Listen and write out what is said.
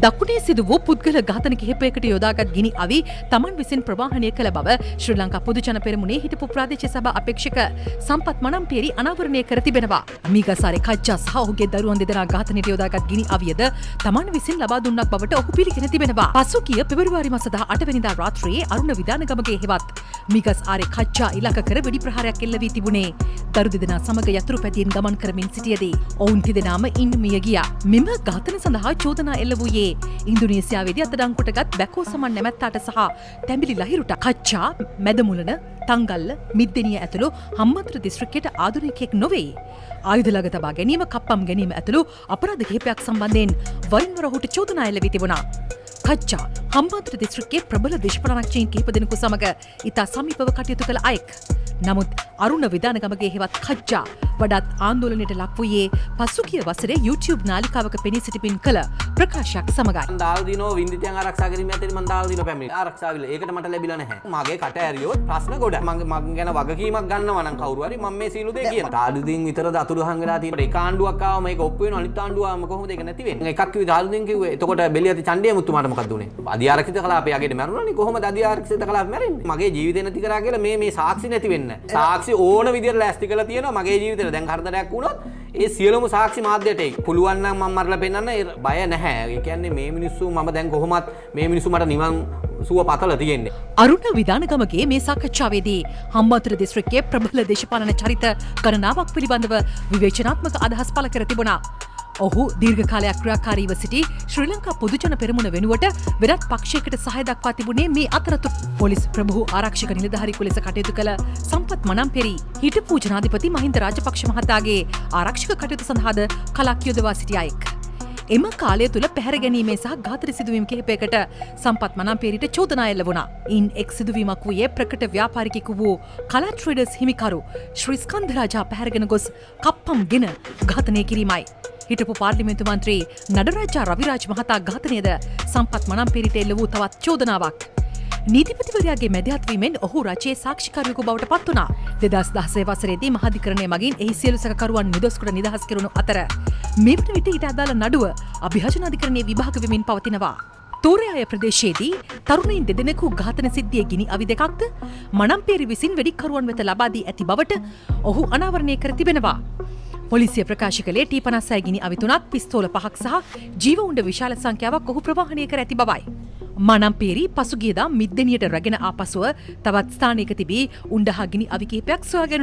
දකුණේ සිදු වූ පුද්ගල ඝාතන කිහිපයකට යොදාගත් ගිනි අවි තමන් විසින් ප්‍රවාහනය කළ බව ශ්‍රී ලංකා පොදුජන පෙරමුණේ හිටපු ප්‍රාදේශීය සභා අපේක්ෂක සම්පත් මනම්පියරි අනාවරණය කර තිබෙනවා. මීගසාරේ කච්චා සහ ඔහුගේ දරුවන් දෙදෙනා ඝාතනයට යොදාගත් ගිනි අවියද තමන් විසින් ලබා දුන්නක් බවට ඔහු පිළිගෙන තිබෙනවා. පසුගිය පෙබරවාරි මාස 18 වෙනිදා රාත්‍රියේ අරුණ විදානගමගේ හෙවත් මීගසාරේ කච්චා ඉලක්ක කර වෙඩි ප්‍රහාරයක් එල්ල වී තිබුණේ. දරු දෙදෙනා සමග යතුරු පැදියෙන් ගමන් කරමින් සිටියදී ඔවුන් තිදෙනාම ඉන් මිය ගියා. මෙම ඝාතන සඳහා චෝදනා එල්ල වූයේ ඉන්දුනීසියාවේදී අත්අඩංගුවටගත් බැකෝ සමන් නැමැත්තාට සහ තැඹිලි ලහිරුට. කච්චා මැදමුලන තංගල්ල මිද්දෙනිය ඇතුළු හම්බන්තොට දිස්ත්‍රික්කයට ආධුනිකයෙක් නොවේ. ආයුධ ළඟ තබා ගැනීම, කප්පම් ගැනීම ඇතුළු අපරාධ කිහිපයක් සම්බන්ධයෙන් වරින් වර ඔහුට චෝදනා එල්ල වී තිබුණා. කච්චා හම්බන්තොට දිස්ත්‍රික්කයේ ප්‍රබල දේශපාලනඥයින් කිහිප දෙනෙකු සමග ඉතා සමීපව කටයුතු කළ අයෙක්. නමුත් අරුණ විදානගමගේ හෙවත් කච්චා වඩාත් ආන්දෝලනයට ලක් වූයේ පසුගිය වසරේ YouTube නාලිකාවක පෙනී සිටිමින් කළ ප්‍රකාශයක් සමගයි. මම දාලා දිනෝ වින්දිතයන් ආරක්ෂා කිරීම ඇතුළේ මම දාලා දිනෝ පැමිණි. ආරක්ෂා විල ඒකට මට ලැබිලා නැහැ. මගේ කට ඇරියොත් ප්‍රශ්න ගොඩක්. මම ගැන වගකීමක් ගන්නවා නම් කවුරු හරි මම මේ සීලු දෙය කියනවා. තාළුදීන් විතරද අතුරුදහන් වෙලා තියෙන්නේ. එක ආණ්ඩුවක් ආවම මේක ඔප්පු වෙනවා. අනිත් ආණ්ඩුවම කොහොමද ඒක නැති වෙන්නේ? එකක් කිව්වේ තාළුදීන් කිව්වේ. එතකොට බෙලියති චණ්ඩිය මුතුමාට මොකක්ද උනේ? අධිආරක්ෂිත කලාපය යගෙට මැරුණානේ. කොහොමද අධිආරක්ෂිත කලාපය මැරෙන්නේ? මගේ ජීවිතේ නැති කරා කියලා මේ සාක්ෂි නැති වෙන්නේ නැහැ. සාක්ෂි ඕන විදියට ලෑස්ති කරලා තියෙනවා. මගේ ජීවිතේට දැන් හතරක් වුණොත් ඒ සියලුම සාක්ෂි මාධ්‍යයට එයි. පුළුවන් නම් මම මරලා පෙන්නන්න බය නැහැ. ඒ කියන්නේ මේ මිනිස්සු මම දැන් කොහොමත් මේ මිනිස්සු මට නිවන් සුව පතලා තියෙන්නේ. අරුණ විදානගමගේ මේ සාකච්ඡාවේදී හම්බන්තොට දිස්ත්‍රික්කයේ ප්‍රබල දේශපාලන චරිත ගණනාවක් පිළිබඳව විවේචනාත්මක අදහස් පළ කර තිබුණා. ඔහු දීර්ඝ කාලයක් ක්‍රියාකාරීව සිටි ශ්‍රී ලංකා පොදුජන පෙරමුණ වෙනුවට වෙනත් පක්ෂයකට සහාය දක්වා තිබුණේ මේ අතරතුර පොලිස් ප්‍රභූ ආරක්ෂක නිලධාරියෙකු ලෙස කටයුතු කළ සම්පත් මනම්පෙරි හිටපු ජනාධිපති මහින්ද රාජපක්ෂ මහතාගේ ආරක්ෂක කටයුතු සඳහාද කලක් යොදවා සිටි අයෙක්. එම කාලය තුළ පැහැර ගැනීමේ සහ ඝාතන සිදුවීම් කිහිපයකට සම්පත් මනම්පෙරිට චෝදනා එල්ල වුණා. ඉන් එක් සිදුවීමක් වූයේ ප්‍රකට ව්‍යාපාරිකයෙකු වූ කලා ට්‍රේඩර්ස් හිමිකරු ශ්‍රී ස්කන්ධ රාජා පැහැරගෙන ගොස් කප්පම්ගෙන ඝාතනය කිරීමයි. හිටපු පාර්ලිමේන්තු මන්ත්‍රී නඩරාජා රවිරාජ් මහතා ඝාතනයද සම්පත් මනම්පෙරිට එල්ල වූ තවත් චෝදනාවක්. නීතිපතිවරයාගේ මැදිහත්වීමෙන් ඔහු රජයේ සාක්ෂිකරුවෙකු බවට පත් වුණා. 2016 වසරේදී මහාධිකරණය මගින් එහි සියලු සැකකරුවන් නිදොස්කොට නිදහස් කෙරුණු අතර මේ වන විට ඊට අදාළ නඩුව අභිහාජන අධිකරණයේ විභාග වෙමින් පවතිනවා. තෝරයාය ප්‍රදේශයේදී තරුණයින් දෙදෙනෙකු ඝාතන සිද්ධියේ ගිනි අවි දෙකක්ද මනම්පෙරි විසින් වෙඩික්කරුවන් වෙත ලබා දී ඇති බවට ඔහු අනාවරණය කර තිබෙනවා. පොලිසිය ප්‍රකාශ කළේ T56 ගිනි අවි 3ක්, පිස්තෝල 5ක් සහ ජීව උණ්ඩ විශාල සංඛ්‍යාවක් ඔහු ප්‍රවාහනය කර ඇති බවයි. මනම්පෙරි පසුගියදා මිද්දෙනියට රැගෙන ආපසුව තවත් ස්ථානයක තිබී උණ්ඩ හා ගිනි අවි කිහිපයක් සොයාගෙන